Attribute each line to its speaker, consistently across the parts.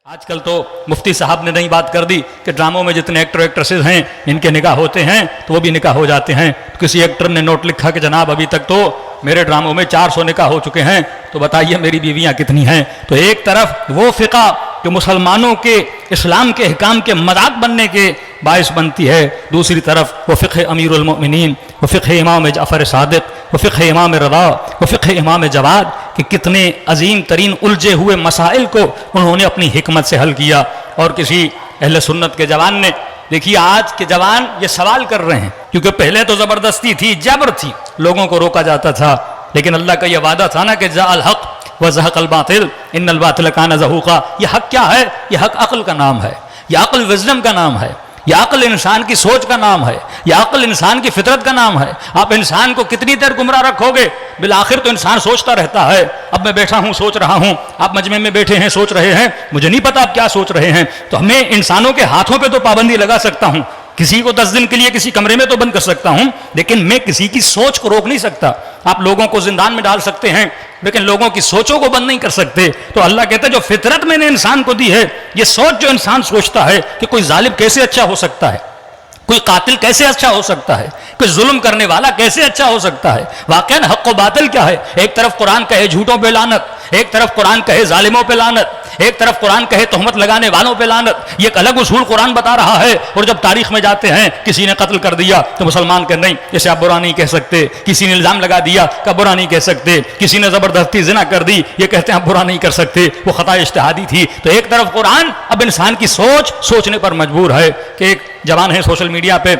Speaker 1: आजकल तो मुफ्ती साहब ने नई बात कर दी कि ड्रामों में जितने एक्टर एक्ट्रेसेस हैं इनके निकाह होते हैं तो वो भी निकाह हो जाते हैं। तो किसी एक्टर ने नोट लिखा कि जनाब अभी तक तो मेरे ड्रामों में 400 निकाह हो चुके हैं, तो बताइए मेरी बीवियां कितनी हैं। तो एक तरफ वो फ़िक़ा जो मुसलमानों के इस्लाम के अहकाम के मजाक बनने के बायस बनती है, दूसरी तरफ वो फ़िक़्ह अमीरुल मोमिनीन, वो फ़िक़्ह इमाम जाफ़र सादिक़, वो फ़िक़्ह इमाम रज़ा, वो फ़िक़्ह इमाम जवाद कि कितने अजीम तरीन उलझे हुए मसाइल को उन्होंने अपनी हिकमत से हल किया। और किसी अहले सुन्नत के जवान ने, देखिए आज के जवान ये सवाल कर रहे हैं, क्योंकि पहले तो ज़बरदस्ती थी, जबर थी, लोगों को रोका जाता था, लेकिन अल्लाह का यह वादा था ना कि जाअल हक़ व ज़हक़ल बातिल इन्नल बातिल कान ज़हूक़ा। यह हक़ क्या है? यह हक़ अक़ल का नाम है, यह अक़ल विज़डम का नाम है, यह अक़ल इंसान की सोच का नाम है, यह अक़ल इंसान की फितरत का नाम है। आप इंसान को कितनी देर गुमराह रखोगे? बिल आखिर तो इंसान सोचता रहता है। अब मैं बैठा हूँ सोच रहा हूँ, आप मजमे में बैठे हैं सोच रहे हैं, मुझे नहीं पता आप क्या सोच रहे हैं। तो हमें इंसानों के हाथों पे तो पाबंदी लगा सकता हूँ, किसी को 10 दिन के लिए किसी कमरे में तो बंद कर सकता हूँ, लेकिन मैं किसी की सोच को रोक नहीं सकता। आप लोगों को जिंदान में डाल सकते हैं, लेकिन लोगों की सोचों को बंद नहीं कर सकते। तो अल्लाह कहता है जो फितरत मैंने इंसान को दी है, ये सोच जो इंसान सोचता है कि कोई जालिम कैसे अच्छा हो सकता है, कोई कातिल कैसे अच्छा हो सकता है, कोई जुल्म करने वाला कैसे अच्छा हो सकता है। वाकई हक़ व बातिल क्या है? एक तरफ कुरान कहे झूठों पे लानत, एक तरफ कुरान कहे जालिमों पे लानत, एक तरफ कुरान कहे तोहमत लगाने वालों पे लानत। ये एक अलग उसूल कुरान बता रहा है। और जब तारीख में जाते हैं, किसी ने कत्ल कर दिया तो मुसलमान कह नहीं, इसे आप बुरा नहीं कह सकते। किसी ने इल्ज़ाम लगा दिया का बुरा नहीं कह सकते। किसी ने ज़बरदस्ती ज़िना कर दी, ये कहते हैं आप बुरा नहीं कर सकते, वो ख़ता इज्तिहादी थी। तो एक तरफ कुरान अब इंसान की सोच सोचने पर मजबूर है। कि एक जवान है सोशल मीडिया पे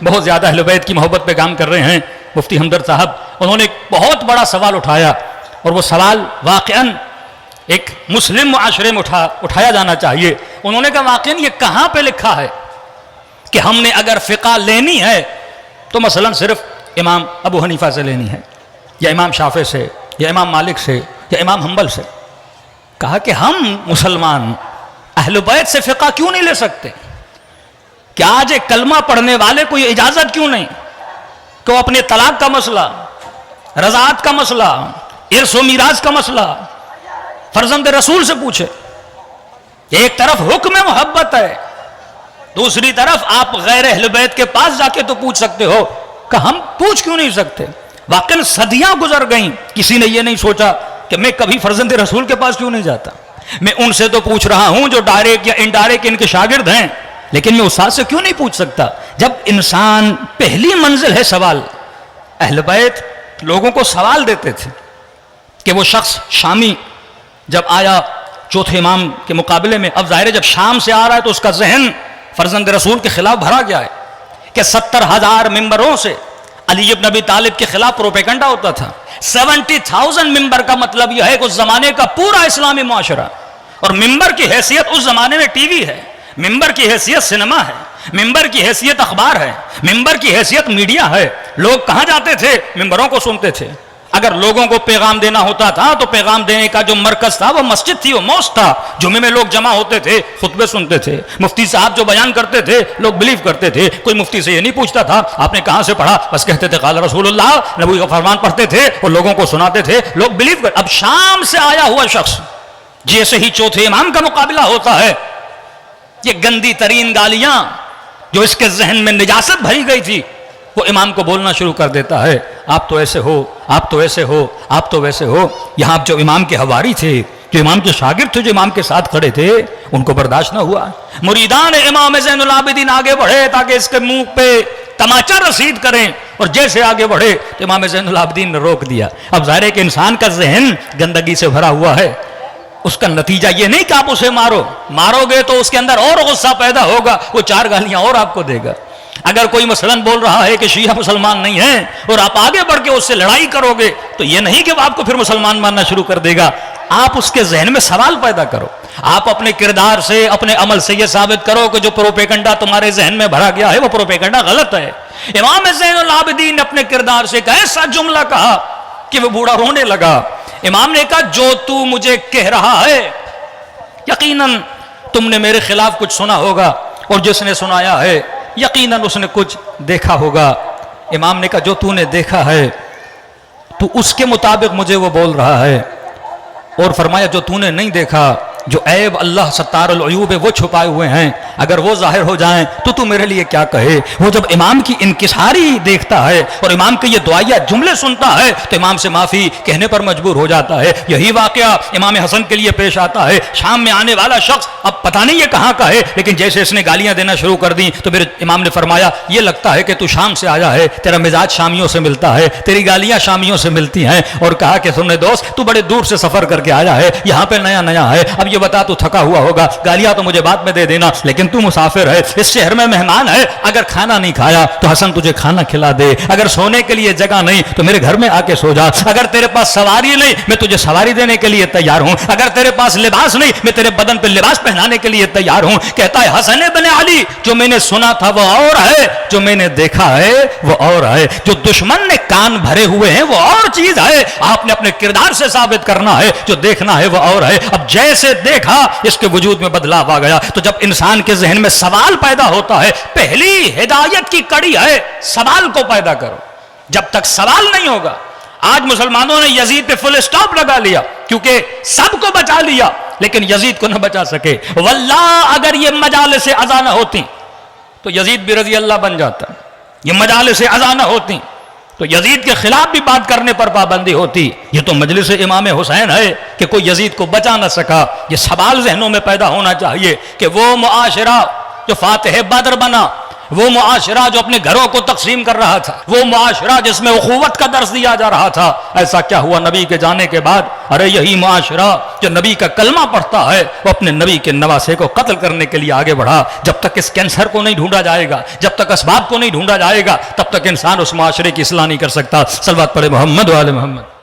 Speaker 1: बहुत ज़्यादा अहले बैत की मोहब्बत पे काम कर रहे हैं, मुफ्ती हमदर्द साहब, उन्होंने एक बहुत बड़ा सवाल उठाया, और वो सवाल वाक़अन एक मुस्लिम मुआशरे में उठाया जाना चाहिए। उन्होंने कहा वाक़अन ये कहाँ पे लिखा है कि हमने अगर फ़िक़ा लेनी है तो मसलन सिर्फ इमाम अबू हनीफा से लेनी है, या इमाम शाफ़ी से, या इमाम मालिक से, या इमाम हम्बल से। कहा कि हम मुसलमान अहले बैत से फ़िक़ा क्यों नहीं ले सकते? क्या आज एक कलमा पढ़ने वाले को ये इजाज़त क्यों नहीं कि वो अपने तलाक का मसला, रज़ात का मसला, इर्स व मीराज का मसला फर्जंद रसूल से पूछे? एक तरफ हुक्म मोहब्बत है, दूसरी तरफ आप गैर अहले बैत के पास जाके तो पूछ सकते हो, कि हम पूछ क्यों नहीं सकते? वाकई सदियां गुजर गईं, किसी ने यह नहीं सोचा कि मैं कभी फर्जंद रसूल के पास क्यों नहीं जाता। मैं उनसे तो पूछ रहा हूं जो डायरेक्ट या इनडायरेक्ट इनके शागिर्द हैं, लेकिन मैं उस्ताद से क्यों नहीं पूछ सकता? जब इंसान पहली मंजिल है सवाल, अहले बैत लोगों को सवाल देते थे कि वो शख्स शामी जब आया चौथे इमाम के मुकाबले में, अब जाहिर है जब शाम से आ रहा है तो उसका जहन फर्जंद रसूल के खिलाफ भरा गया है कि 70,000 मिंबरों से अली इब्न अबी तालिब के खिलाफ प्रोपेगेंडा होता था। 70,000 मिंबर का मतलब यह है कि उस जमाने का पूरा इस्लामी मुआशरा, और मिंबर की हैसियत उस जमाने में टीवी है, मिंबर की हैसियत सिनेमा है, मिंबर की हैसियत अखबार है, मिंबर की हैसियत मीडिया है। लोग कहाँ जाते थे? मिंबरों को सुनते थे। अगर लोगों को पैगाम देना होता था तो पैगाम देने का जो मरकज था वो मस्जिद थी, वो मौस था। जुमे में लोग जमा होते थे, खुतबे सुनते थे, मुफ्ती साहब जो बयान करते थे लोग बिलीव करते थे। कोई मुफ्ती से ये नहीं पूछता था आपने कहाँ से पढ़ा, बस कहते थे क़ाल रसूलुल्लाह, नबी का फरमान पढ़ते थे और लोगों को सुनाते थे, लोग बिलीव कर। अब शाम से आया हुआ शख्स जैसे ही चौथे इमाम का मुकाबला होता है, ये गंदी तरीन गालियां जो इसके जहन में निजासत भरी गई थी वो इमाम को बोलना शुरू कर देता है। आप तो ऐसे हो, आप तो ऐसे हो, आप तो वैसे हो। यहाँ जो इमाम के हवारी थे, जो इमाम के शागिर्द थे, जो इमाम के साथ खड़े थे, उनको बर्दाश्त ना हुआ। मुरीदान इमाम ज़ैनुल आबिदीन आगे बढ़े ताकि इसके मुंह पे तमाचा रसीद करें, और जैसे आगे बढ़े तो इमाम ज़ैनुल आबिदीन ने रोक दिया। अब ज़ाहिर है कि इंसान का जहन गंदगी से भरा हुआ है, उसका नतीजा ये नहीं कि आप उसे मारोगे तो उसके अंदर और गुस्सा पैदा होगा, वो 4 गालियां और आपको देगा। अगर कोई मसलन बोल रहा है कि शिया मुसलमान नहीं है और आप आगे बढ़ के उससे लड़ाई करोगे तो ये नहीं कि वो आपको फिर मुसलमान मानना शुरू कर देगा। आप उसके जहन में सवाल पैदा करो, आप अपने किरदार से, अपने अमल से ये साबित करो कि जो प्रोपेगेंडा तुम्हारे जहन में भरा गया है वो प्रोपेगेंडा गलत है। इमाम ज़ैनुल आबिदीन ने अपने किरदार से एक ऐसा जुमला कहा कि वो बूढ़ा रोने लगा। इमाम ने कहा जो तू मुझे कह रहा है यकीनन तुमने मेरे खिलाफ कुछ सुना होगा, और जिसने सुनाया है यकीनन उसने कुछ देखा होगा। इमाम ने कहा जो तूने देखा है तू उसके मुताबिक मुझे वो बोल रहा है, और फरमाया जो तूने नहीं देखा जो ऐब अल्लाह सत्तारुल अयूब है वो छुपाए हुए हैं, अगर वो जाहिर हो जाएं तो तू मेरे लिए क्या कहे। वो जब इमाम की इनकिसारी देखता है और इमाम के ये दुआया जुमले सुनता है तो इमाम से माफ़ी कहने पर मजबूर हो जाता है। यही वाकया इमाम हसन के लिए पेश आता है। शाम में आने वाला शख्स, अब पता नहीं ये कहाँ का है, लेकिन जैसे इसने गालियां देना शुरू कर दी तो मेरे इमाम ने फरमाया ये लगता है कि तू शाम से आया है, तेरा मिजाज शामियों से मिलता है, तेरी गालियां शामियों से मिलती हैं। और कहा कि सुनने दोस्त, तू बड़े दूर से सफर करके आया है, यहाँ पे नया नया है, अब ये बता तू थका हुआ होगा, गालियां तो मुझे बाद में दे देना, लेकिन तू मुसाफिर है, इस शहर में मेहमान है, अगर खाना नहीं खाया तो हसन तुझे खाना खिला दे, अगर सोने के लिए जगह नहीं तो मेरे घर में आके सो जा, अगर तेरे पास सवारी नहीं मैं तुझे सवारी देने के लिए तैयार हूं, अगर तेरे पास लिबास नहीं मैं तेरे बदन पे लिबास पहनाने के लिए तैयार हूं। कहता है हसन इब्न अली, जो मैंने सुना था वो और है, जो मैंने देखा है वो और है, जो दुश्मन ने कान भरे हुए हैं वो और चीज है, आपने अपने किरदार से साबित करना है, जो देखना है वो और है। अब जैसे देखा इसके वजूद में बदलाव आ गया। तो जब इंसान के जहन में सवाल पैदा होता है, पहली हिदायत की कड़ी है सवाल को पैदा करो। जब तक सवाल नहीं होगा, आज मुसलमानों ने यजीद पे फुल स्टॉप लगा लिया क्योंकि सबको बचा लिया लेकिन यजीद को न बचा सके। वल्लाह अगर ये मजालिस से अज़ा न होती तो यजीद भी रजी अल्लाह बन जाता, ये मजालिस से अज़ा न होती तो यजीद के खिलाफ भी बात करने पर पाबंदी होती। ये तो मजलिस इमाम हुसैन है कि कोई यजीद को बचा न सका। ये सवाल जहनों में पैदा होना चाहिए कि वो मुआशरा जो फातिह बदर बना, वो मुआशरा जो अपने घरों को तकसीम कर रहा था, वो मुआशरा जिसमें उखुवत का दर्स दिया जा रहा था, ऐसा क्या हुआ नबी के जाने के बाद? अरे यही मुआशरा जो नबी का कलमा पढ़ता है वो अपने नबी के नवासे को कत्ल करने के लिए आगे बढ़ा। जब तक इस कैंसर को नहीं ढूंढा जाएगा, जब तक असबाब को नहीं ढूंढा जाएगा, तब तक इंसान उस मुआशरे की इस्लाह नहीं कर सकता। सल्लल्लाहु अलैहि मोहम्मद व आले मोहम्मद।